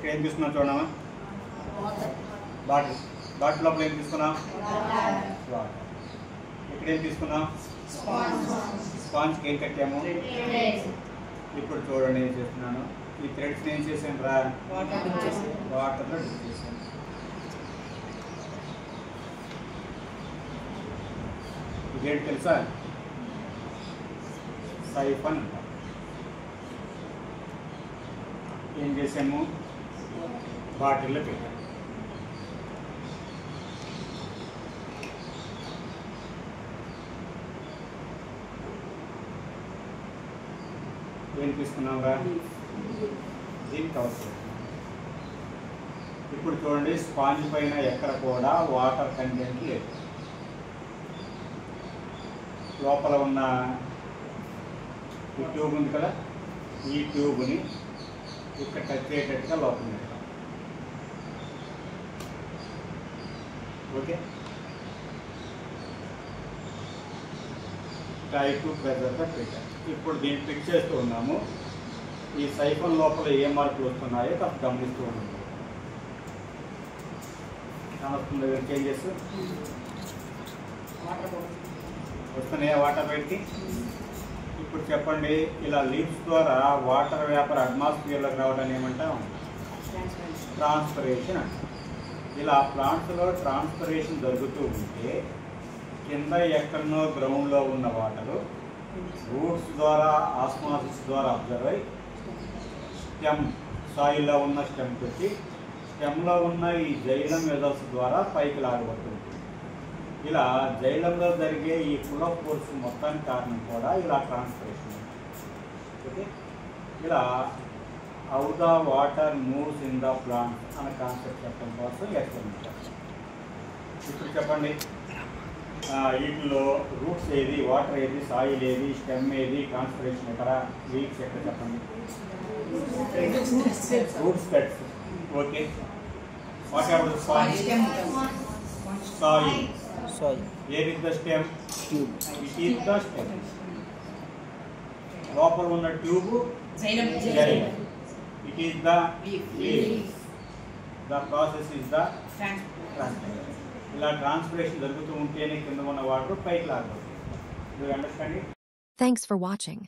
ఇక్కడ ఏం తీసుకున్నాం చూడమా, బాటిల్. బాటిల్ లోపల ఏం తీసుకున్నాం, వాటర్. ఇక్కడ ఏం తీసుకున్నాం, స్పాంజ్కి ఏం కట్టాము. ఇప్పుడు చూడండి ఏం చేస్తున్నాను, ఈ థ్రెడ్స్ని ఏం చేశాను రా, వాటర్లో డిప్ చేశాను. ఇదేంటి తెలుసా, సైఫన్ అంట. ఏం చేసాము, బాటిల్లో పెట్టాము. ఏం తీసుకున్నావురా, దీన్ని కవర్ చేస్తాం. ఇప్పుడు చూడండి, స్పాంజ్ పైన ఎక్కడ కూడా వాటర్ కంటెంట్ లేదు. లోపల ఉన్న ఈ ట్యూబ్ ఉంది కదా, ఈ ట్యూబ్ని ఇక్కడ టచ్ అయ్యేటట్టుగా లోపల పెట్టాం. ఓకే, టైట్ ప్రెజర్గా పెట్టాం. ఇప్పుడు దీన్ని ఫిక్స్ చేస్తూ ఉన్నాము. ఈ సైఫన్ లోపల ఏ మార్పులు వస్తున్నాయో తప్ప గమనిస్తూ ఉన్నాము. కానొస్తుంది చేంజెస్ వస్తున్నాయా వాటర్ బయటికి. ఇప్పుడు చెప్పండి, ఇలా లీవ్స్ ద్వారా వాటర్ వేపర్ అట్మాస్ఫియర్లోకి రావడాన్ని ఏమంటాం, ట్రాన్స్పిరేషన్ అంటాం. ఇలా ప్లాంట్స్లో ట్రాన్స్పిరేషన్ జరుగుతూ ఉంటే కింద ఎక్కడనో గ్రౌండ్లో ఉన్న వాటరు రూట్స్ ద్వారా ఆస్మాసిస్ ద్వారా అబ్జర్వ్ అయ్యి స్టెమ్, సాయిల్లో ఉన్న స్టెమ్ పెట్టి స్టెమ్లో ఉన్న ఈ జైలం వెజల్స్ ద్వారా పైకి లాగబడుతుంది. ఇలా జైలంలో జరిగే ఈ ఫుల్ ఆఫ్ ఫోర్స్ మొత్తానికి కారణం కూడా ఇలా ట్రాన్స్పిరేషన్. ఓకే, ఇలా how the water moves in the plant అనే కాన్సెప్ట్ చెప్పడం కోసం ఎక్స్పెరిమెంట్ చేస్తాం. ఇప్పుడు చెప్పండి, వీటిలో రూట్స్ ఏది, వాటర్ ఏది, సాయిల్ ఏది, స్టెమ్ ఏది, ట్రాన్స్పిరేషన్ ఎక్కడ, లీవ్స్ ఎక్కడ చెప్పండి. Roots cuts. Okay, what ever the soil. Where is the stem? Tube. It is the stem. లోపల ఉన్న tube xylem. It is the leaf. The process is the transpiration. ఇలా transpiration జరుగుతూ ఉంటేనే కింద ఉన్న వాటర్ పైకి లాగబడుతుంది. Do you understand it? Thanks for watching.